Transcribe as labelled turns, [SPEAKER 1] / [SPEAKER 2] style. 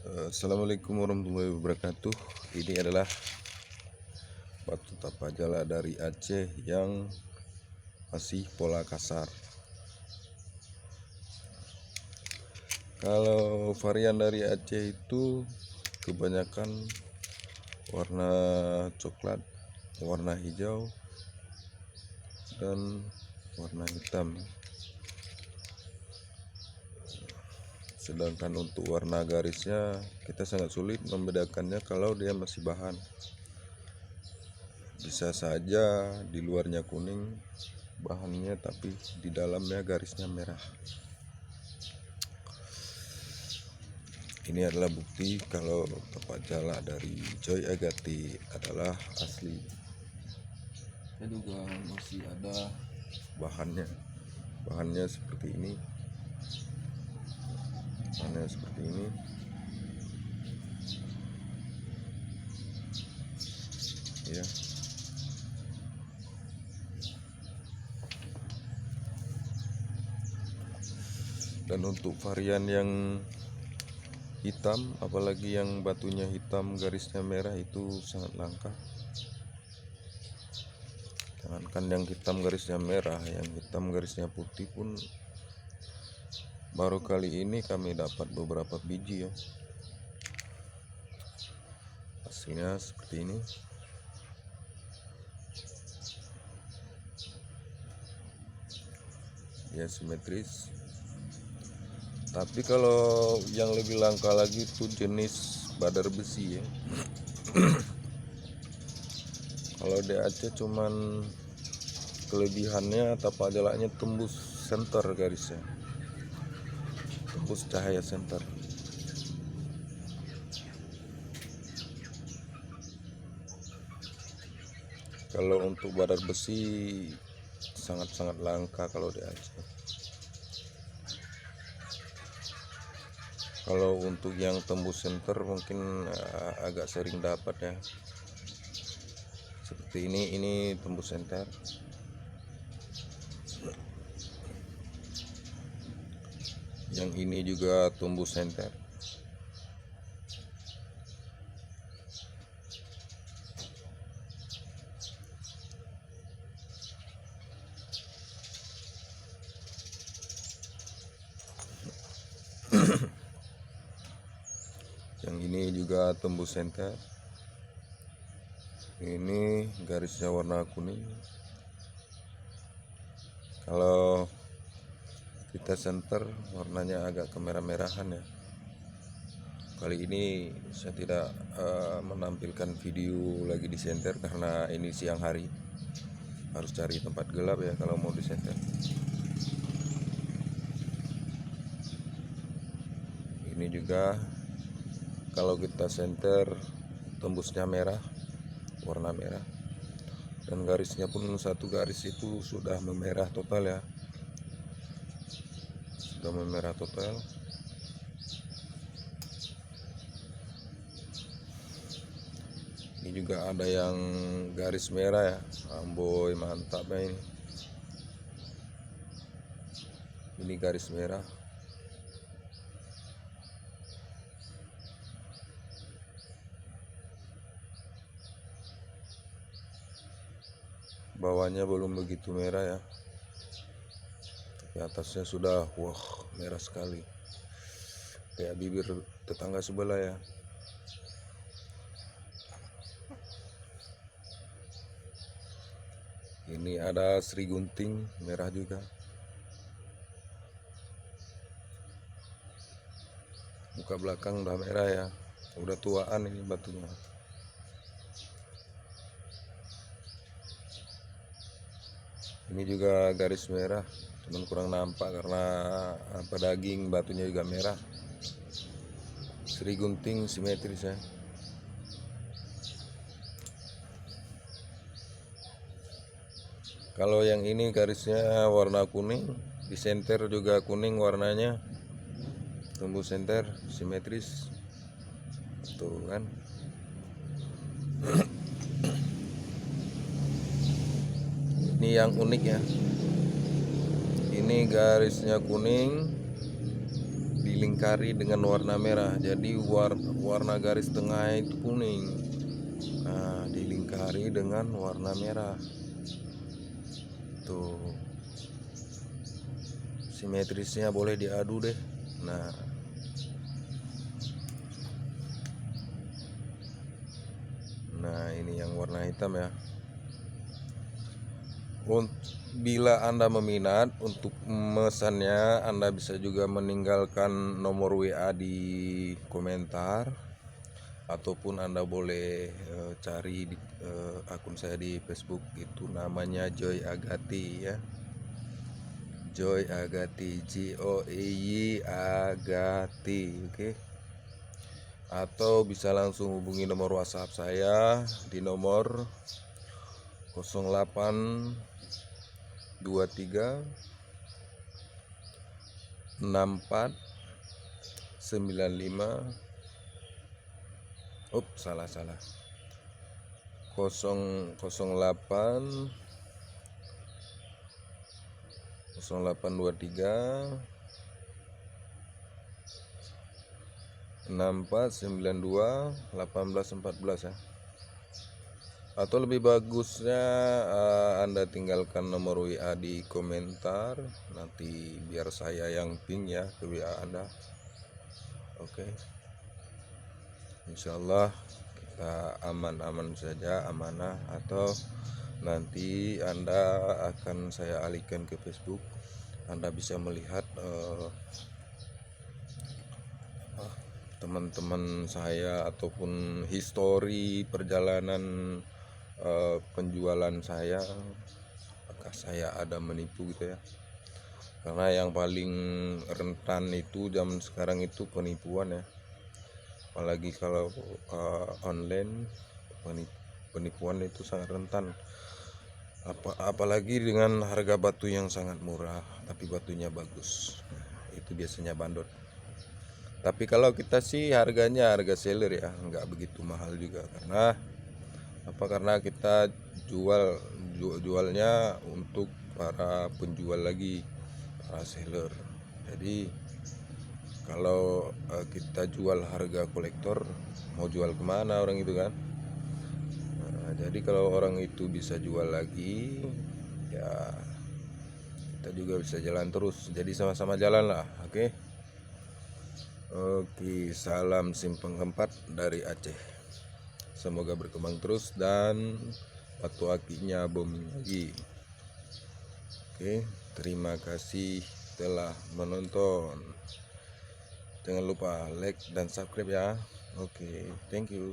[SPEAKER 1] Assalamualaikum warahmatullahi wabarakatuh. Ini adalah batu tapajala dari Aceh yang masih pola kasar. Kalau varian dari Aceh itu kebanyakan warna coklat, warna hijau, dan warna hitam. Sedangkan untuk warna garisnya kita sangat sulit membedakannya kalau dia masih bahan. Bisa saja di luarnya kuning bahannya, tapi di dalamnya garisnya merah. Ini adalah bukti kalau tapajala dari Joy Agati adalah asli. Saya juga masih ada bahannya seperti ini. Bahannya seperti ini. Ya. Dan untuk varian yang hitam, apalagi yang batunya hitam garisnya merah, itu sangat langka. Jangankan yang hitam garisnya merah, yang hitam garisnya putih pun baru kali ini kami dapat beberapa biji ya. Hasilnya seperti ini. Ya, simetris. Tapi kalau yang lebih langka lagi itu jenis badar besi ya. Kalau di Aceh cuman kelebihannya tapajalanya tembus senter garisnya, tembus cahaya senter. Kalau untuk badar besi sangat-sangat langka kalau di Aceh. Kalau untuk yang tembus senter mungkin agak sering dapat ya. Seperti ini tembus senter. Yang ini juga tembus senter. Yang ini juga tembus senter. Ini garisnya warna kuning. Kalau kita senter warnanya agak kemerah-merahan ya. Kali ini saya tidak menampilkan video lagi di senter karena ini siang hari. Harus cari tempat gelap ya kalau mau di senter. Ini juga kalau kita senter tembusnya merah, warna merah, dan garisnya pun satu garis itu sudah memerah total ya, sudah memerah total. Ini juga ada yang garis merah ya, amboy mantap ya ini. Ini garis merah. Bawahnya belum begitu merah ya, tapi atasnya sudah wah merah sekali, kayak bibir tetangga sebelah ya. Ini ada Sri Gunting merah juga. Muka belakang udah merah ya, udah tuaan ini batunya. Ini juga garis merah, cuman kurang nampak karena daging batunya juga merah. Sri Gunting simetris ya. Kalau yang ini garisnya warna kuning, di senter juga kuning warnanya, tembus senter simetris. Tuh kan. Ini yang unik ya. Ini garisnya kuning, di dilingkari dengan warna merah. Jadi warna garis tengah itu kuning. Nah, dilingkari dengan warna merah. Tuh. Simetrisnya boleh diadu deh. Nah, ini yang warna hitam ya. Bila Anda meminat untuk memesannya, Anda bisa juga meninggalkan nomor WA di komentar, ataupun Anda boleh cari di akun saya di Facebook, itu namanya Joy Agati ya. Joy Agati, JOY Agati, oke. Atau bisa langsung hubungi nomor WhatsApp saya di nomor 0823 64 95 salah 08 0823 6492 1814 ya. Atau lebih bagusnya Anda tinggalkan nomor WA di komentar, nanti biar saya yang ping ya ke WA Anda. Oke. Insyaallah kita aman-aman saja, amanah. Atau nanti Anda akan saya alihkan ke Facebook. Anda bisa melihat teman-teman saya ataupun histori perjalanan penjualan saya, apakah saya ada menipu gitu ya. Karena yang paling rentan itu zaman sekarang itu penipuan ya, apalagi kalau online, penipuan itu sangat rentan. Apalagi dengan harga batu yang sangat murah tapi batunya bagus, itu biasanya bandot. Tapi kalau kita sih harganya harga seller ya, nggak begitu mahal juga. Karena kita jualnya untuk para penjual lagi, para seller. Jadi kalau kita jual harga kolektor, mau jual kemana orang itu kan. Jadi kalau orang itu bisa jual lagi, ya kita juga bisa jalan terus. Jadi sama-sama jalan lah, oke. Oke, salam Simpang 4 dari Aceh. Semoga berkembang terus dan batu akinya booming lagi. Oke, terima kasih telah menonton. Jangan lupa like dan subscribe ya. Oke, thank you.